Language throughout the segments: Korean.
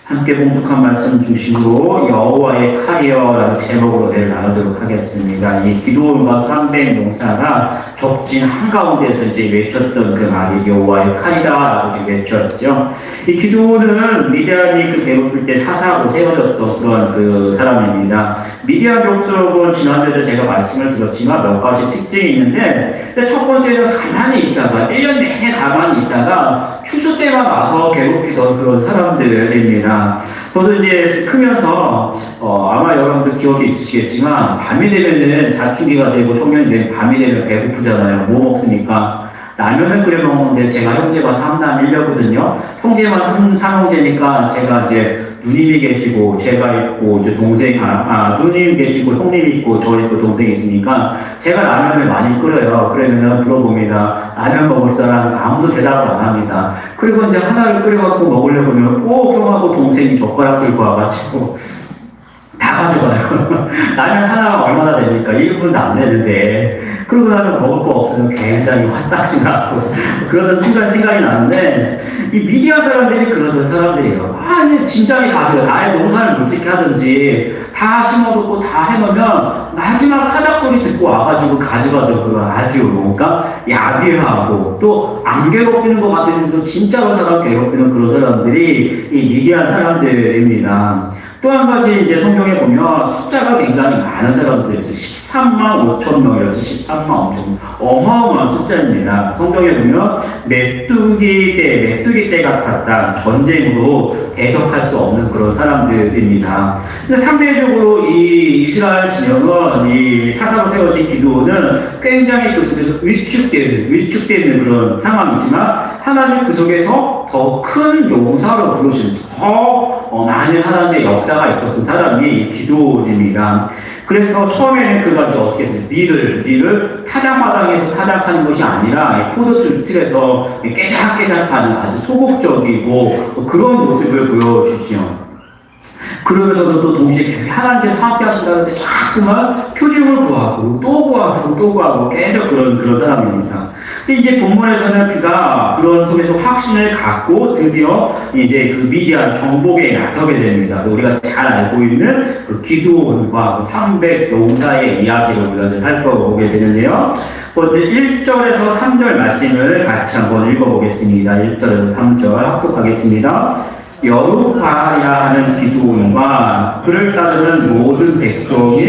함께 봉독한 말씀 중심으로 여호와의 칼이여라는 제목으로 내일 나누도록 하겠습니다. 이 기드온과 300용사가 적진 한가운데서 이제 외쳤던 그 말이 여호와의 칼이다라고 이제 외쳤죠. 이 기드온은 미디안이 그 배고플 때 사사로 세워졌던 그런 그 사람입니다. 미디안 족속은 지난주에도 제가 말씀을 드렸지만 몇 가지 특징이 있는데, 첫 번째는 가만히 있다가 1년 내내 가만히 있다가 추수 때만 와서 괴롭히던 그런 사람들입니다. 저도 이제 크면서 아마 여러분들 기억이 있으시겠지만 밤이 되면은 사춘기가 되고 청년이 되면 밤이 되면 배고프잖아요. 뭐 먹습니까? 라면을 끓여 먹는데 제가 형제가 3남 1녀거든요. 형제만 3형제니까 제가 이제 누님이 계시고 제가 있고 이제 동생 누님 계시고 형님 있고 저 있고 동생이 있으니까 제가 라면을 많이 끓여요. 그러면은 물어봅니다. 라면 먹을 사람 아무도 대답을 안 합니다. 그리고 이제 하나를 끓여갖고 먹으려고 하면 꼭 형하고 동생이 젓가락 들고 와가지고 다 가져가요. 라면 하나가 얼마나 됩니까? 1분도 안 되는데. 그러고 나면 먹을 거 없으면 굉장히 화딱지 나고 그러던 순간 생각이 나는데, 이 미디안 사람들이 그러던 사람들이에요. 진작에 가서 아예 농사를 못 짓게 하든지 다 심어놓고 다 해놓으면 마지막 사작 소리 듣고 와가지고 가져가죠. 그런 아주 뭔가 야비하고 또 안 괴롭히는 것 같으면서 진짜로 사람 괴롭히는 그런 사람들이 이 미디안 사람들입니다. 또 한 가지 이제 성경에 보면 숫자가 굉장히 많은 사람들이 있어요. 13만 5천 명이라서 13만 5천 명. 어마어마한 숫자입니다. 성경에 보면 메뚜기 때 같았다. 전쟁으로 대적할 수 없는 그런 사람들입니다. 근데 상대적으로 이 이스라엘 진영은 이 사사로 세워진 기드온은 굉장히 그 속에서 위축되는 그런 상황이지만 하나님 그 속에서 더 큰 용사로 부르신 더 많은 하나님의 역사가 있었던 사람이 기드온입니다. 그래서 처음에는 그가 이제 어떻게 했어요? 밀을 타작마당에서 타작하는 것이 아니라 포도주 틀에서 깨작깨작하는 아주 소극적이고 그런 모습을 보여주죠. 그러면서도 또 동시에 하나님께서 함께 하신다는데 자꾸만 표징을 구하고 또 구하고 계속 그런 사람입니다. 근데 이제 본문에서는 그가 그런 속에서 확신을 갖고 드디어 이제 그 미디안 정복에 나서게 됩니다. 우리가 잘 알고 있는 그 기드온과 300용사의 이야기를 우리가 살펴보게 되는데요. 먼저 1절에서 3절 말씀을 같이 한번 읽어보겠습니다. 1절에서 3절 합독하겠습니다. 여루하야 하는 기드온과 그를 따르는 모든 백성이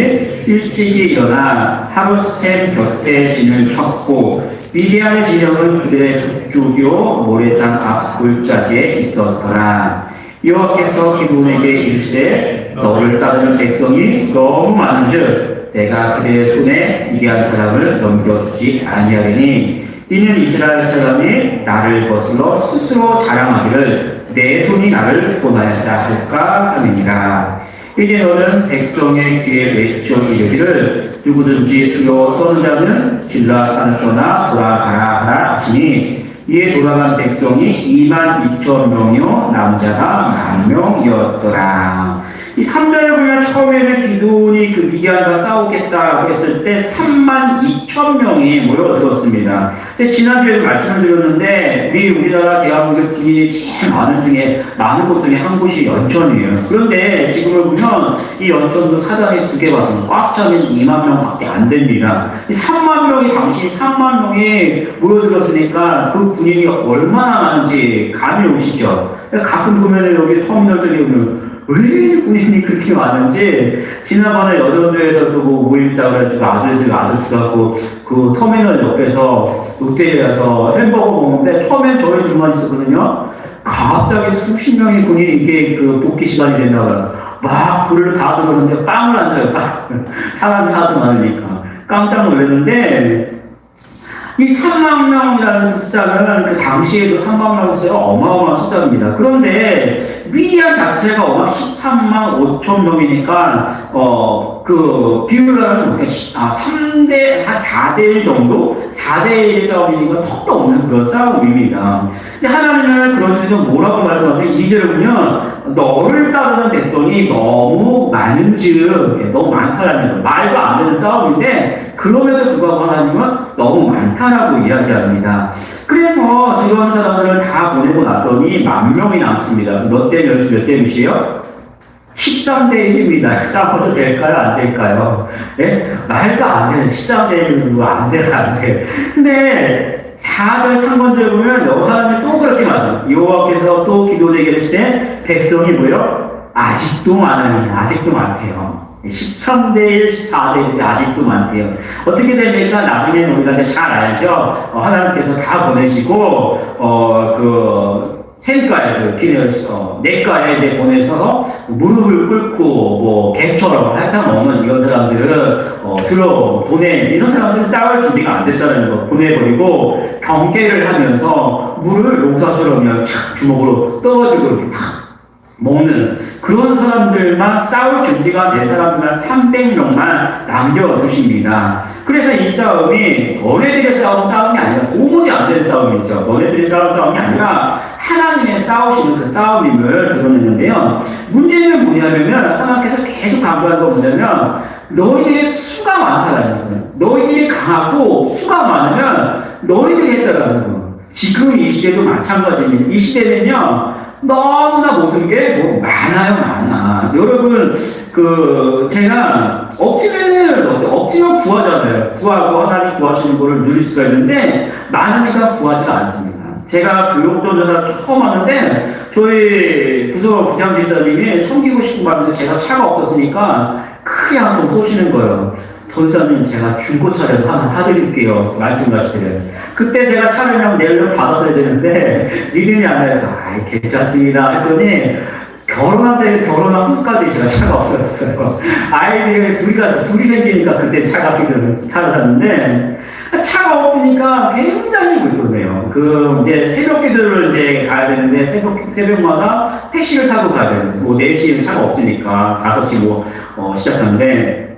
일찍이 일어나 하룻샘 곁에 진을 쳤고 미디안의 진영은 그들의 북쪽이요 모래땅 앞 골짜기에 있었더라. 여호와께서 기드온에게 이르시되 너를 따르는 백성이 너무 많은즉 내가 그들의 손에 미디안 사람을 넘겨주지 아니하리니 이는 이스라엘 사람이 나를 거슬러 스스로 자랑하기를 내 손이 나를 보내었다 할까 함이니라. 이제 너는 백성의 귀에 외쳐 이르기를 누구든지 두려워 떠는 자는 길라산을 떠나 돌아가라 하라 하시니 이에 돌아간 백성이 22,000명이요 남자가 10,000명이었더라. 이 3절에 보면 처음에는 기드온이 그 미디안과 싸우겠다고 했을 때 32,000명이 모여들었습니다. 근데 지난주에도 말씀을 드렸는데 우리나라 대한민국 군인이 제일 많은 곳 중에 한 곳이 연천이에요. 그런데 지금을 보면 이 연천도 사장이 2개 받으면 꽉 차면 2만 명밖에 안 됩니다. 이 3만 명이 당시 3만 명이 모여들었으니까 그 군인이 얼마나 많은지 감이 오시죠. 가끔 보면 여기 터미널들이 오면 왜 군인이 그렇게 많은지, 지난번에 여전도에서도 모임있다고 그래가지고 아저씨가 갖고 그 터미널 옆에서 롯데리아에서 햄버거 먹는데 처음엔 저희 둘만 있었거든요. 갑자기 수십 명의 군인이 이게 그 복귀 시간이 된다고요. 막 불을 다 들었는데 빵을 안 줘요. 사람이 하도 많으니까. 깜짝 놀랐는데, 이 3만 명이라는 숫자는 그 당시에도 3만 명이었어요. 어마어마한 숫자입니다. 그런데 미디안 자체가 13만 5천 명이니까 그 비율은 3대 한 4대1 정도? 4대1 싸움이니까 턱도 없는 그런 싸움입니다. 근데 하나님은 그런 식으로 뭐라고 말씀하세요? 2절에 보면 너를 따르는 백성이 너무 많은즉, 너무 많다라는 거, 말도 안 되는 싸움인데 그럼에도 불구하고 하나님은 너무 많다라고 이야기합니다. 그래서 그런 사람들을 다 보내고 났더니 10,000명이 남습니다. 몇 대 몇이에요? 13대 1입니다. 싸워도 될까요? 안 될까요? 예? 말도 안 되는 13대 1이면 안 돼, 안 돼. 근데 4절 3번절 보면 하나님이 또 그렇게 말해요. 여호와께서 또 기도 대결했을 때 백성이 뭐요? 아직도 많으니 아직도 많대요. 13대 1, 14대 1이 아직도 많대요. 어떻게 됩니까? 나중에 우리가 이제 잘 알죠? 하나님께서 다 보내시고, 생가에, 내가에 이제 보내서 무릎을 꿇고, 개처럼 핥아 먹는 이런 사람들을, 이런 사람들은 싸울 준비가 안 됐다는 거 보내버리고, 경계를 하면서 물을 용사처럼 그냥 주먹으로 떠가지고 이렇게 탁 먹는 그런 사람들만 싸울 준비가 된 사람들만 300명만 남겨두십니다. 그래서 이 싸움이 너네들의 싸움이 아니라 도무지 안 되는 싸움이죠. 너네들이 싸움이 아니라 하나님의 싸우시는 그 싸움임을 드러내는데요. 문제는 뭐냐면은 하나님께서 계속 강조하는 건 뭐냐면 너희들의 수가 많다라는 거예요. 너희들이 강하고 수가 많으면 너희들이 했다라는 거예요. 지금 이 시대도 마찬가지입니다. 이 시대는요. 너무나 모든 게 많아. 여러분, 제가 엎치면 구하잖아요. 구하고 하나님 구하시는 거를 누릴 수가 있는데, 많으니까 구하지가 않습니다. 제가 교육전도사 처음 하는데, 저희 부장지사님이 섬기고 싶은 마음에서 제가 차가 없었으니까 크게 한번 쏘시는 거예요. 전사님, 제가 중고차를 하나 사드릴게요. 말씀하시더래요. 그때 제가 차를 그냥 내려고 받았어야 되는데, 믿음이 안 나요. 괜찮습니다. 했더니, 결혼한 후까지 제가 차가 없었어요. 아이들이 둘이 생기니까 그때 차를 샀는데, 차가 없으니까 굉장히 불편해요. 이제 새벽 기도를 이제 가야 되는데, 새벽마다 택시를 타고 가야 되는데, 4시에는 차가 없으니까, 5시 시작하는데,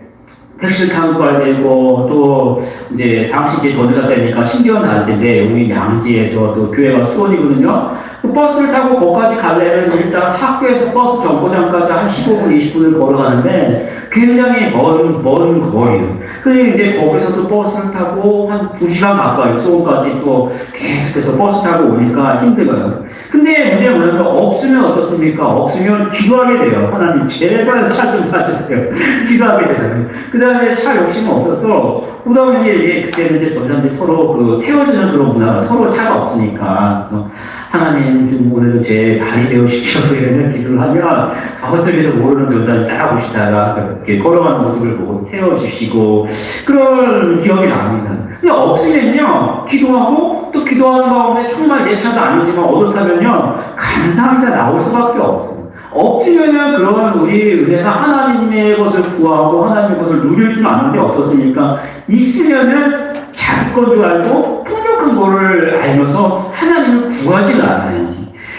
택시를 타고 가야 되고, 또, 이제, 당시 이제 전도사 때니까 신기원 다닐 텐데, 여기 양지에서 또 교회가 수원이거든요. 버스를 타고 거기까지 가려면 일단 학교에서 버스 정거장까지 한 15분, 20분을 걸어가는데, 굉장히 먼 거리예요. 그래서 이제 거기서 또 버스를 타고 한 2시간 가까이 수원까지 또 계속해서 버스 타고 오니까 힘들어요. 근데 문제는 뭐냐면, 없으면 어떻습니까? 없으면 기도하게 돼요. 하나님, 제발 차 좀 사주세요. 기도하게 되잖아요. 그 다음에 차 욕심은 없어서, 그 다음에 이제 그때는 이제 전사님들이 서로 태워주는 그런 문화가 서로 차가 없으니까. 그래서 하나님, 좀 오늘도 제 발이 되어주십시오. 이런 기도를 하면, 어쩌면서 모르는 전사님 따라오시다가 이렇게 걸어가는 모습을 보고 태워주시고, 그런 기억이 납니다. 근데 없으면요, 기도하고, 또 기도하는 가운데 정말 내 차도 아니지만 얻어타면요, 감사합니다 나올 수밖에 없어요. 없으면은 그런 우리 은혜가 하나님의 것을 구하고 하나님의 것을 누릴 줄 아는데 어떻습니까? 있으면은 자기 건 줄 알고 풍족한 거를 알면서 하나님을 구하지가 않아요.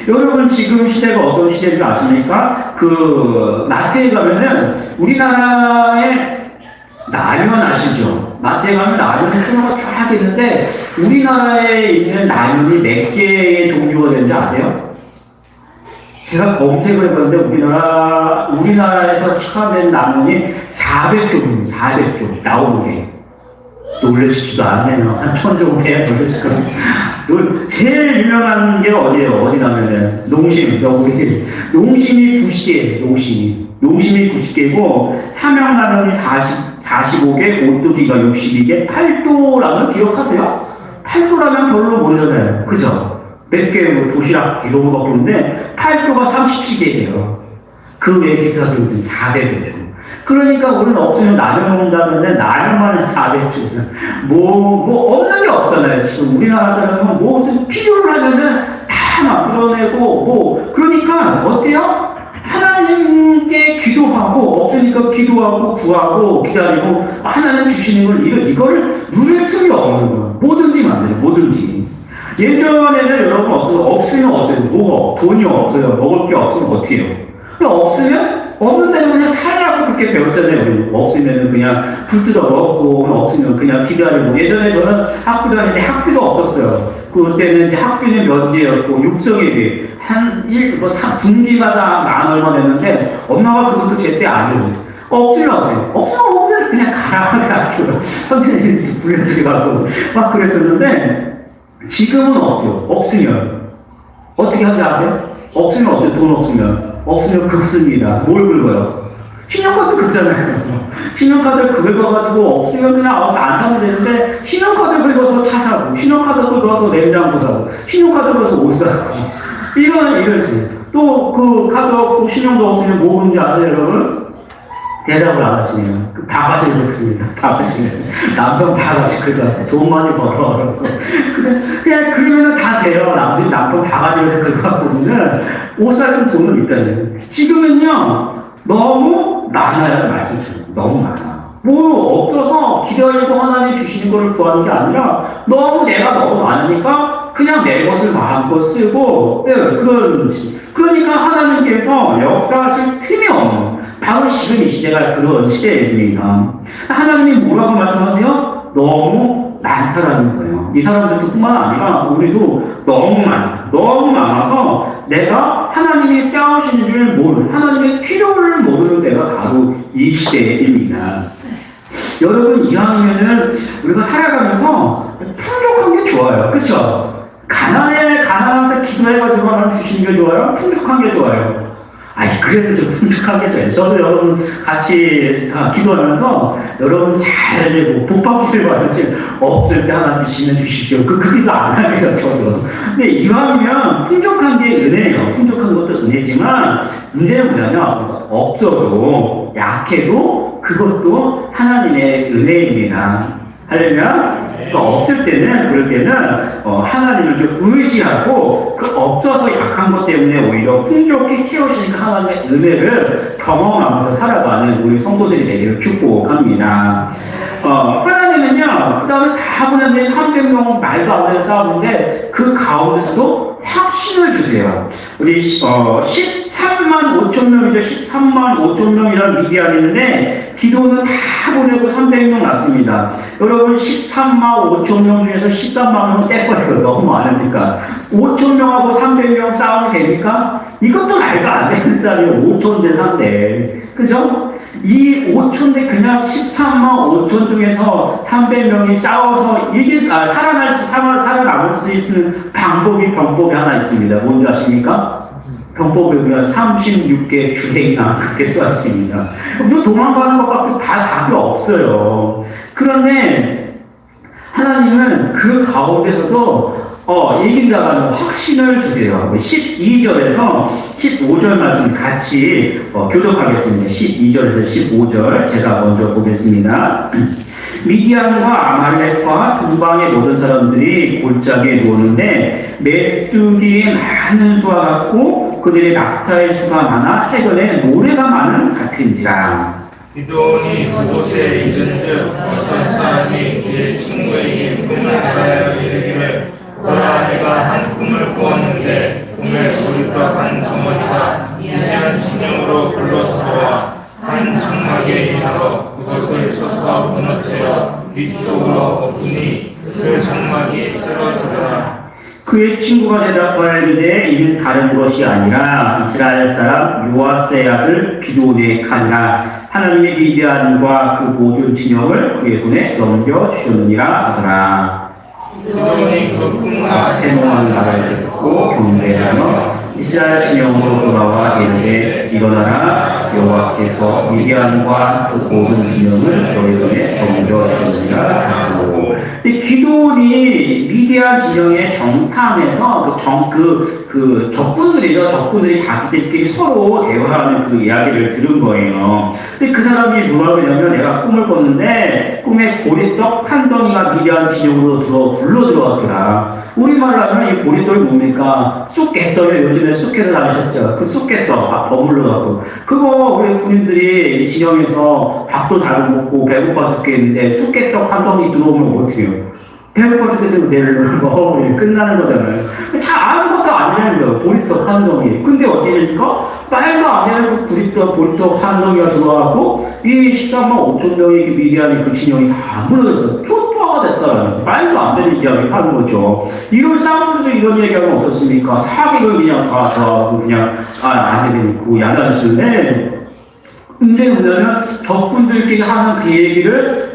여러분 지금 시대가 어떤 시대인지 아십니까? 마트에 가면은 우리나라의 라면 아시죠? 마트에 가면 라면이 하나가 쫙 있는데 우리나라에 있는 라면이 몇 개의 종류가 되는지 아세요? 제가 검색을 해봤는데 우리나라에서 추가된 라면이 400종입니다. 400종 나오는 게. 놀라시지도 않네요. 한 1000 정도 돼야 놀라실 거예요. 제일 유명한 게 어디예요? 어디 가면은? 농심. 농심이 90개, 농심이 90개고, 삼양라면이 45개, 오뚜기가 62개, 팔도라면 기억하세요? 팔도라면 별로 모르잖아요. 그죠? 몇 개, 도시락 이런 거 바꾸는데, 팔도가 37개예요. 그 외에 기타들은 400개예요. 그러니까 우리는 없으면 라면 먹는다는데 라면만 400주. 없는 게 없잖아요. 지금 우리나라 사람은 뭐든 필요를 하면은 다 만들어내고, 그러니까 어때요? 하나님께 기도하고, 없으니까 기도하고, 구하고, 기다리고, 하나님 주시는 이걸 누릴 틈이 없는 거예요. 뭐든지 만들어요, 뭐든지. 예전에는 여러분 없으면 어때요? 돈이 없어요. 먹을 게 없으면 어떻게 해요? 없으면? 없는 데는 그냥 살라고 그렇게 배웠잖아요. 없으면 그냥 불 뜯어 먹고, 없으면 그냥 기다리고. 예전에 저는 학교 다니는데 학비도 없었어요. 그때는 이제 학비는 몇 개였고, 육성회비. 분기마다 만 얼마 냈는데, 엄마가 그것도 제때 안 해요. 없으면 어때요? 없으면 없는 그냥 가라 선생님이 불려들어가고 막 그랬었는데 지금은 없죠. 없으면 어떻게 하는지 아세요? 없으면 어때요? 돈 없으면 긁습니다. 뭘 긁어요? 신용카드 긁잖아요. 신용카드 긁어가지고 없으면 그냥 안 사면 되는데 신용카드 긁어서 차 사고 신용카드 긁어서 냉장고 사고 신용카드 긁어서 옷 사고 이러지. 또 그 카드 없고 신용도 없으면 뭐 긁는지 아세요 여러분? 대답을 안 하시네요. 그 바가지를 긁습니다. 바가지를. 남편 바가지 긁어서 돈 많이 벌어. 그냥 그러면 다 돼요. 남편 바가지를 긁어갖고는 옷 사는 돈은 있다는. 지금은요, 너무 많아요. 말씀처럼. 너무 많아. 뭐 없어서 기다리고 하나님 주시는 거를 구하는 게 아니라 너무 내가 너무 많으니까 그냥 내 것을 마음껏 쓰고 그러니까 하나님께서 역사하실 틈이 없는 바로 지금 이 시대가 그런 시대입니다. 하나님이 뭐라고 말씀하세요? 너무 많다라는 거예요. 이 사람들도 뿐만 아니라 우리도 너무 많다. 너무 많아서 내가 하나님이 쌓으시는 줄 모르는 하나님의 필요를 모르는 데가 바로 이 시대입니다. 여러분 이왕이면은 우리가 살아가면서 풍족한 게 좋아요. 그렇죠? 가난해서 기도해가지고 하나님 주시는 게 좋아요? 풍족한 게 좋아요? 그래도 좀 풍족한 게 좋아요. 저도 여러분 같이 기도하면서 여러분 잘 되고 복받기를 바라지 없을 때 하나님 주시면 주십시오. 그게서 안 합니다, 저도. 근데 이왕이면 풍족한 게 은혜예요. 풍족한 것도 은혜지만 문제는 뭐냐면 없어도 약해도 그것도 하나님의 은혜입니다. 하려면 없을 때는 그럴 때는 하나님을 좀 의지하고 그 없어서 약한 것 때문에 오히려 풍족히 키워주시니까 하나님의 은혜를 경험하면서 살아가는 우리 성도들이 되기를 축복합니다. 하나님은요, 그 다음에 다 보냈는데 300명 말도 안 되는 싸움인데 그 가운데서도 확신을 주세요. 우리 13만 5천 명이죠. 13만 5천 명이라는 미디안이 있는데 기도는 다 보내고 300명 났습니다. 여러분 13만 5천 명 중에서 13만 명은 떼버려요. 너무 많으니까. 5천 명하고 300명 싸움이 됩니까? 이것도 말도 안 되는 싸움이에요. 5천 대 3대. 그죠? 이 5천 대 그냥 13만 5천 중에서 300명이 싸워서 살아남을 수 있는 방법이 하나 있습니다. 뭔지 아십니까? 병법에 보면 36개 주행이나 그렇게 써있습니다. 뭐 도망가는 것밖에 답이 없어요. 그런데 하나님은 그 가운데서도 이긴다라는 확신을 주세요. 12절에서 15절 말씀 같이 교독하겠습니다. 12절에서 15절 제가 먼저 보겠습니다. 미디안과 아말렉과 동방의 모든 사람들이 골짜기에 누웠는데 메뚜기의 많은 수와 같고 그들의 낙타의 수가 많아 해변에 모래가 많은 같은지라. 기도원이 그곳에 이른즉 어떤 사람이 그의 친구에게 꿈을 말하여 이르기를 보라 내가 한 꿈을 꾸었는데 꿈에 우리가 한 덩어리가 미디안 진영으로 불러 들어와 한 장막에 이르러 그것을 쳐서 무너뜨려 위쪽으로 엎으니 그 장막이 쓰러지더라. 그의 친구가 대답하되 이는 다른 것이 아니라 이스라엘 사람 요아스의 아들 기드온의 칼이라 하나님의 미디안과 그 모든 진영을 그의 손에 넘겨주셨느니라 하더라. 기드온이 그 꿈과 해몽한 말을 듣고 경배하며 이스라엘 진영으로 돌아와 이르되 일어나라 여호와께서 미디안과 그 모든 진영을 너희 손에 넘겨주셨느니라 하고 이 기드온이 미디안 진영의 정탐에서 그 적군들이 자기들끼리 서로 대화하는 그 이야기를 들은 거예요. 근데 그 사람이 뭐라고 하냐면 내가 꿈을 꿨는데 꿈에 보리떡 한 덩이가 미디안 진영으로 불러 들어왔더라. 우리말로 하면 이 보리떡이 뭡니까? 쑥개떡이요. 요즘에 쑥개를 다니셨죠? 그 쑥개떡 버물러갖고 그거 우리 군인들이 진영에서 밥도 잘 먹고 배고파 죽겠는데 쑥개떡 한 덩이 들어오면 어떻게 해요? 배고파 죽겠으면 내일 먹으면 끝나는 거잖아요. 다 아무것도 안 되는 거예요. 보리떡 한 덩이. 근데 어떻게 됩니까? 말도 안 되는 그 보리떡 한 덩이가 들어와갖고 이 13만 5천 명의 미디안의 그 진영이 다 무너졌어요. 쫓아가 됐다라는 말도 안 되는 이야기 하는 거죠. 이런 사람들도 이런 얘기하면 어떻습니까? 사기를 그냥 다 그냥 안 되고 야단치는데 근데 보면은 적군들끼리 하는 그 얘기를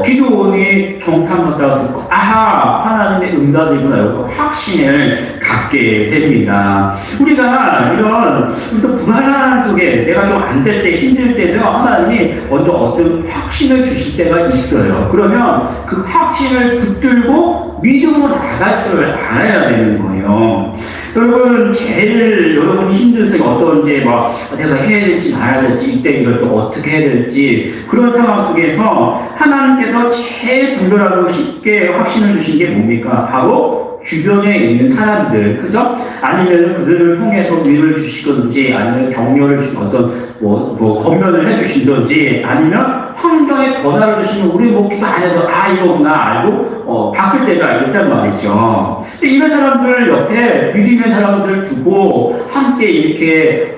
기도원이 정탐하다가 듣고 아하 하나님의 응답이구나 이거 확신을 갖게 됩니다. 우리가 이런 또 불안한 속에 내가 좀 안 될 때 힘들 때도 하나님이 먼저 어떤 확신을 주실 때가 있어요. 그러면 그 확신을 붙들고 믿음으로 나갈 줄 알아야 되는 거예요. 여러분 제일 여러분이 힘든 생각 어떤 이제 막 내가 해야 될지 말아야 될지 이때 이걸 또 어떻게 해야 될지 그런 상황 속에서 하나님께서 제일 분별하고 쉽게 확신을 주신 게 뭡니까? 바로 주변에 있는 사람들, 그죠? 아니면 그들을 통해서 위를 주시든지, 아니면 격려를 주신 어떤, 권면을 해주시든지, 아니면 환경에 변화를 주시면 우리 목기가 안 해도, 이거구나, 알고, 바뀔 때가 있단 말이죠. 근데 이런 사람들 옆에 믿음의 사람들 두고, 함께 이렇게,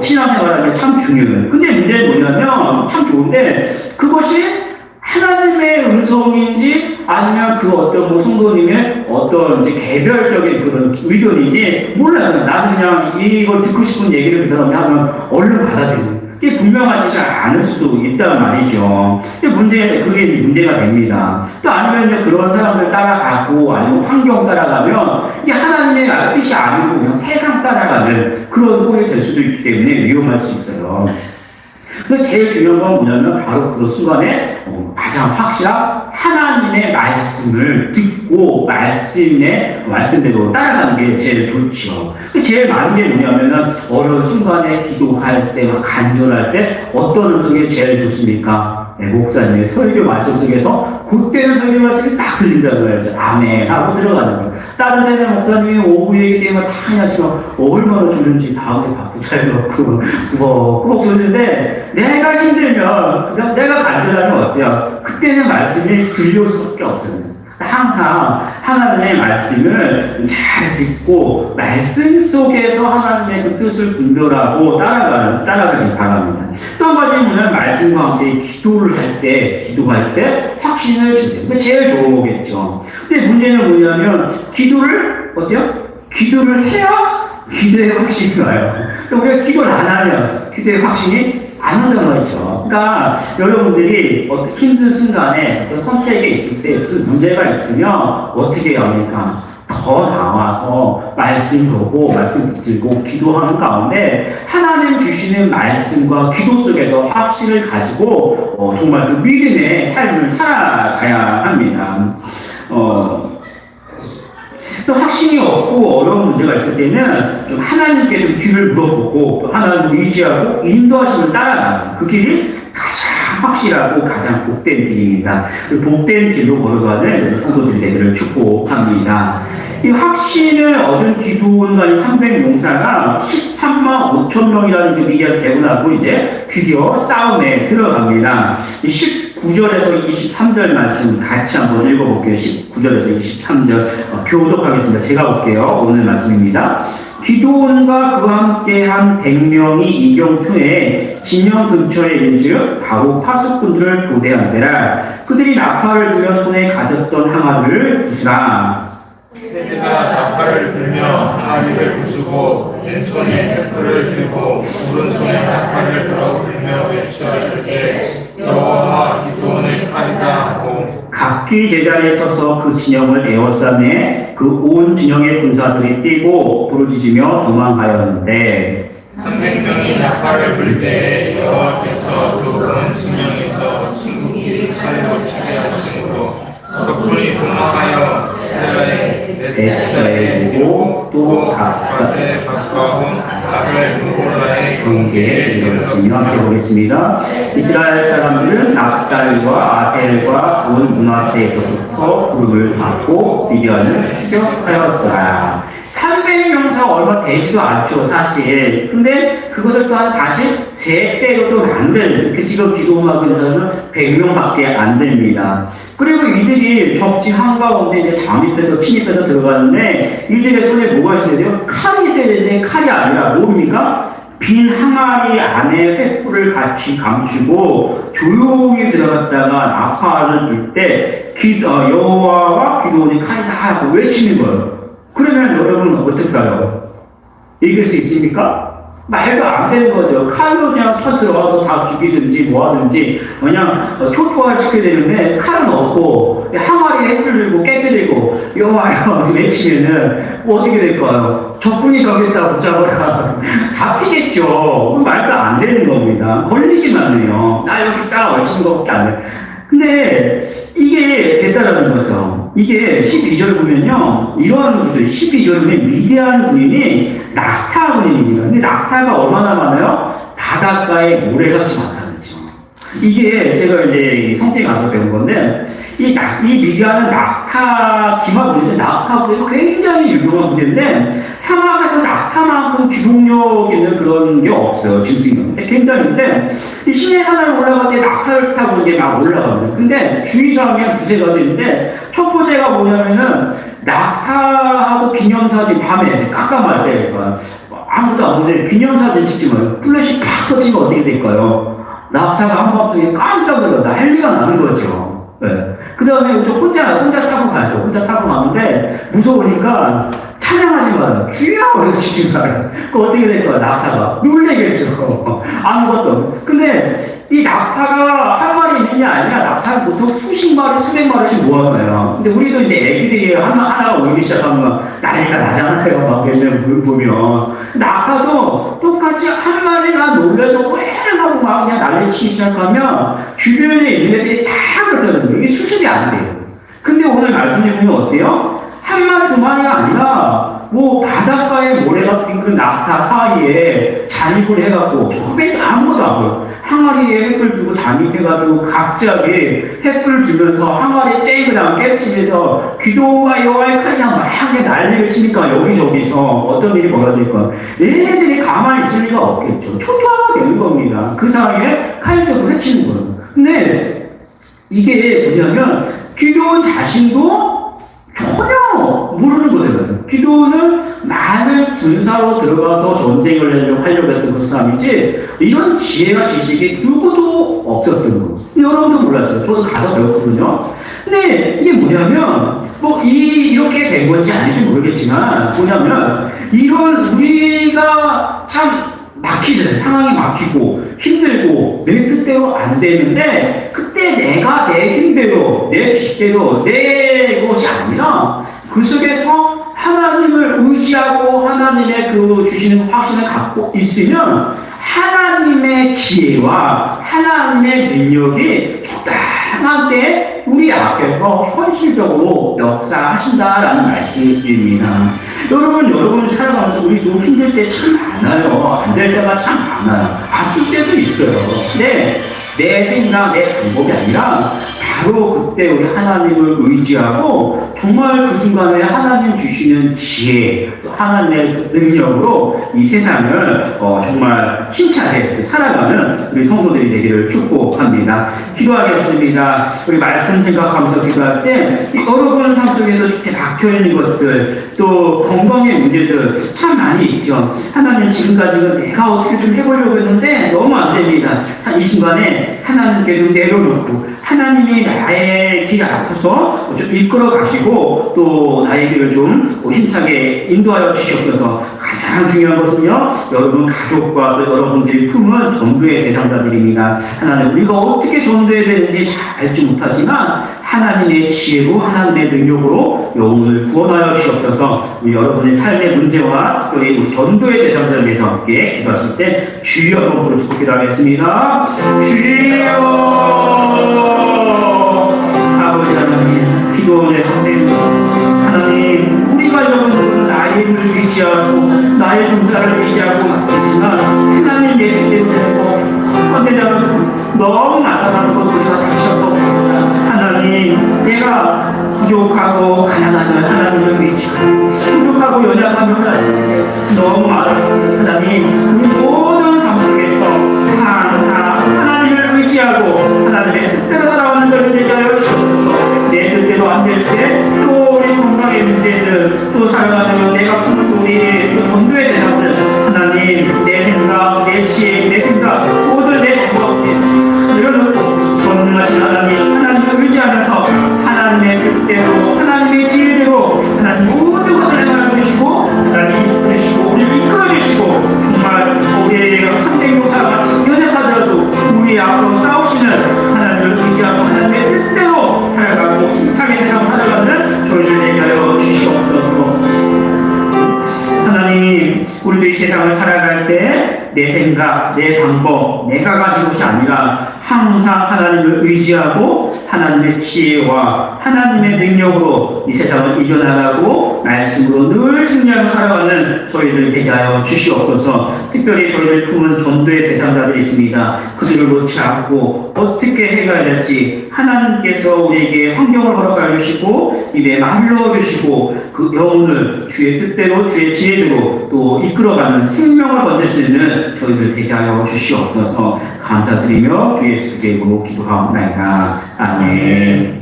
신앙생활하는 게 참 중요해요. 근데 문제는 뭐냐면, 참 좋은데, 그것이 하나님의 음성인지 아니면 그 어떤 성도님의 어떤 이제 개별적인 그런 의견인지 몰라요. 나는 그냥 이걸 듣고 싶은 얘기를 그 사람이 하면 얼른 받아들여요. 그게 분명하지가 않을 수도 있단 말이죠. 그게 문제가 됩니다. 또 아니면 그런 사람들 따라가고 아니면 환경 따라가면 이게 하나님의 뜻이 아니고 그냥 세상 따라가는 그런 꼴이 될 수도 있기 때문에 위험할 수 있어요. 근데 제일 중요한 건 뭐냐면 바로 그 순간에 가장 확실한 하나님의 말씀을 듣고 말씀대로 따라가는 게 제일 좋죠. 제일 많은 게 뭐냐면은 어려운 순간에 기도할 때, 간절할 때 어떤 음성이 제일 좋습니까? 네, 목사님의 설교 말씀 속에서 그때는 설교 말씀이 딱 들린다고 해야죠. 아멘 하고 들어가는 거예요. 다른 세상 목사님이 오후 얘기 때문에 다 하시면 얼마나 좋은지 다음에 받고 잘 먹고 꼭 듣는데 내가 힘들면 그냥 내가 간절하면 어때요? 그때는 말씀이 들려올 수밖에 없어요. 항상 하나님의 말씀을 잘 듣고 말씀 속에서 하나님의 그 뜻을 분별하고 따라가기 바랍니다. 또 한 가지는 뭐냐면 말씀과 함께 기도할 때 확신을 주세요. 그게 제일 좋은 거겠죠. 근데 문제는 뭐냐면 기도를 해야 기도의 확신이 와요. 우리가 기도를 안 하면 기도의 확신이 안 온단 말이죠. 그러니까 여러분들이 어떤 힘든 순간에 어떤 선택에 있을 때 무슨 문제가 있으면 어떻게 해야 합니까? 더 나와서 말씀 보고 말씀 붙들고 기도하는 가운데 하나님 주시는 말씀과 기도 속에서 확신을 가지고 정말 그 믿음의 삶을 살아가야 합니다. 또 확신이 없고 어려운 문제가 있을 때는 좀 하나님께 좀 귀를 물어보고 또 하나님을 의지하고 인도하심을 따라가는 그 길이 가장 확실하고 가장 복된 길입니다. 그 복된 길로 걸어가는 성도들 되기를 축복합니다. 이 확신을 얻은 기도원관이 300용사가 13만 5천 명이라는 그 미디어를 되고 나고 이제 드디어 싸움에 들어갑니다. 19절에서 23절 말씀 같이 한번 읽어볼게요. 19절에서 23절 교독하겠습니다. 제가 볼게요. 오늘 말씀입니다. 기도원과 그와 함께한 100명이 이경초에 진영 근처에 이른즉 바로 파수꾼들을 교대하더라. 그들이 나팔을 불며 손에 가졌던 항아리를 부수라. 세대가 나팔을 불며 항아리를 부수고 왼손에 촛불을 들고 오른손에 나팔을 들어 불며 외쳐 이르되 여호와 기도원의 칼이다 하고 각기 제자리에 서서 그 진영을 에워싸매 그 온 진영의 군사들이 뛰고 부르짖으며 도망하였는데 300명이 나팔을 불 때 여호와께서 그 온 진영에서 친구끼리 칼로 치게 하심으로 적군이 도망하여 세자에 두고 또 바깥에 가까운 아벨무홀라의 경계에 이르렀으며 해보겠습니다. 이스라엘 사람들은 납달과 아셀과 온 문하세에서부터 무릎을 닫고 미디안을 추격하였더라. 300명사 얼마 되지도 않죠, 사실. 근데 그것을 또한 다시 3배로 또 만든, 지금 기도하고 있는 사람은 100명밖에 안 됩니다. 그리고 이들이 적지 한가운데 이제 잠입해서 침입해서 들어가는데 이들의 손에 뭐가 있어야 돼요? 칼이 있어야 되는데 칼이 아니라 뭡니까? 빈 항아리 안에 횃불을 같이 감추고 조용히 들어갔다가 나팔을 불 때 여호와와 기도원이 칼이다 하고 외치는 거예요. 그러면 여러분은 어떨까요? 이길 수 있습니까? 말도 안 되는 거죠. 칼로 그냥 쳐 들어가서 다 죽이든지 뭐 하든지 그냥 초토화시켜야 되는데 칼은 없고 항아리에 햇불 들고 깨뜨리고 여와요 외치면은 뭐 어떻게 될까요? 적군이 거기다 붙잡아라 잡히겠죠. 말도 안 되는 겁니다. 걸리기만 해요. 나 여기 따라 얼친 것밖에 안 해. 근데 이게 됐다라는 거죠. 이게 12절 보면요. 이런 구조, 12절 보면 위대한 군인이 낙타 군인입니다. 근데 낙타가 얼마나 많아요? 바닷가에 모래같이 많다는 거죠. 이게 제가 이제 성경에 가서 배운 건데, 이 미디안은 낙타, 기마군인데 낙타 군이 굉장히 유명한 군인데, 사막에서 낙타만큼 기동력 있는 그런 게 없어요. 짐승이. 굉장히인데, 이 시내 산을 올라갈 때 낙타를 타고 이제 막 올라가거든요. 근데 주의사항에 두세 가지인데, 첫 번째가 뭐냐면은, 낙타하고 기념사진 밤에 깜깜할 때, 아무도 안 보는데 기념사진 찍지만 플래시 팍 터지면 어떻게 될까요? 낙타가 한밤중에 깜짝 놀라 난리가 나는 거죠. 네. 그 다음에 혼자 타고 가죠. 혼자 타고 가는데 무서우니까 찬양하지 마요. 주여! 외치지 마요. 그 어떻게 될 거야, 낙타가? 놀래겠죠. 아무것도. 근데 이 낙타가 한 마리 있느냐 아니냐, 낙타는 보통 수십 마리, 수백 마리씩 모아놔요. 근데 우리도 이제 애기들이 하나가 울기 시작하면 난리가 나잖아요. 막 예전 보면. 낙타도 똑같이 한 마리가 놀래도 휑하고 막 그냥 난리치기 시작하면 주변에 있는 애들이 다 그러잖아요. 이게 수습이 안 돼요. 근데 오늘 말씀해 보면 어때요? 한 마리, 두 마리가 아니라, 뭐, 바닷가에 모래 같은 그 낙타 사이에 잠입을 해갖고, 소변이 아무것도 안 보여. 항아리에 햇불 들고 잠입해가지고, 갑자기 햇불 들면서 항아리에 쨍그랑 깨치면서, 기도와 여호와의 칼이 막 난리를 치니까 여기저기서 어떤 일이 벌어질까. 얘네들이 가만히 있을 리가 없겠죠. 초토화가 되는 겁니다. 그 사이에 칼적으로 해치는 거예요. 근데, 이게 뭐냐면, 기도원 자신도 전혀 모르는 거거든요. 기도는 많은 군사로 들어가서 전쟁을 하려고 했던 그 사람이지, 이런 지혜와 지식이 누구도 없었던 거. 여러분도 몰랐어요. 저도 가서 배웠거든요. 근데 이게 뭐냐면, 이렇게 된 건지 아닌지 모르겠지만, 뭐냐면, 이런 우리가 참 막히잖아요. 상황이 막히고, 힘들고, 내 뜻대로 안 되는데, 그때 내가 내 힘대로, 내 지식대로, 내 것이 아니라, 그 속에서 하나님을 의지하고, 하나님의 그 주시는 확신을 갖고 있으면, 하나님의 지혜와 하나님의 능력이 적당한 때 우리 앞에서 현실적으로 역사하신다라는 말씀입니다. 여러분 살아가면서 우리도 힘들 때 참 많아요. 안 될 때가 참 많아요. 아플 때도 있어요. 근데 내 생각, 내 방법이 아니라 바로 그때 우리 하나님을 의지하고 정말 그 순간에 하나님 주시는 지혜, 하나님의 그 능력으로 이 세상을 정말 힘차게 살아가는 우리 성도들이 되기를 축복합니다. 기도하겠습니다. 우리 말씀 생각하면서 기도할 때 여러분 삶 속에서 이렇게 박혀있는 것들, 또 건강의 문제들 참 많이 있죠. 하나님 지금까지는 내가 어떻게 좀 해보려고 했는데 너무 안 됩니다. 이 순간에 하나님께도 내려놓고 하나님이 나의 길 앞서서 좀 이끌어 가시고 또 나의 길을 좀 힘차게 인도하여 주시옵소서. 가장 중요한 것은요, 여러분 가족과 또 여러분들이 품은 전도의 대상자들입니다. 하나님, 우리가 어떻게 전도해야 되는지 잘 알지 못하지만 하나님의 지혜로 하나님의 능력으로 영혼을 구원하여 주시옵소서. 우리 여러분의 삶의 문제와 또 이 전도의 대상자를 위해서 함께 기도하실 때 주여 한번 부르시고 기도하겠습니다. 주여. 아버지 하나님, 기도원의 선생님 하나님, 우리가 여러분 나의 힘을 의지하고 나의 중사를 의지하고 있지만 하나님 내 뜻대로 되고 헌대자는 너무 나타나는 것 우리가 다시 한번 하나님, 내가 부족하고 가난하면 하나님을 의지하고 부족하고 연약하면 하나님 너무 많아요. 하나님, 우리 모든 삶 속에서 항상 하나님을 의지하고 하나님의 뜻대로 살아가는 것을 되게 하여 주옵소서. 내 뜻대로 안 될 때 또 우리 건강의 문제들 또 살아가는 내가 품은 우리 또 전도의 대상들 하나님, 내 생각, 내 지혜, 내 생각 모든 내 방법에 내려놓고 전능하신 하나님을 의지하면서 하나님의 뜻대로 하나님의 지혜대로 하나님 모든 것을 행하여 주시고 하나님 이끌어 주시고 우리를 이끌어 주시고 정말 세상을 살아갈 때 내 생각, 내 방법, 내가 가진 것이 아니라 항상 하나님을 의지하고 하나님의 지혜와 하나님의 능력으로 이 세상을 이겨나가고 말씀으로 늘 승리하며 살아가는 저희들 되게 하여 주시옵소서. 특별히 저희들 품은 전도의 대상자들이 있습니다. 그들을 놓지 않고 어떻게 해가야 될지 하나님께서 우리에게 환경을 허락하여 주시고 입에 말을 넣어주시고 그 영혼을 주의 뜻대로 주의 지혜대로 또 이끌어가는 생명을 건질 수 있는 저희들 되게 하여 주시옵소서. 감사드리며 주의 예수의 이름으로 기도하옵나이다. 아멘.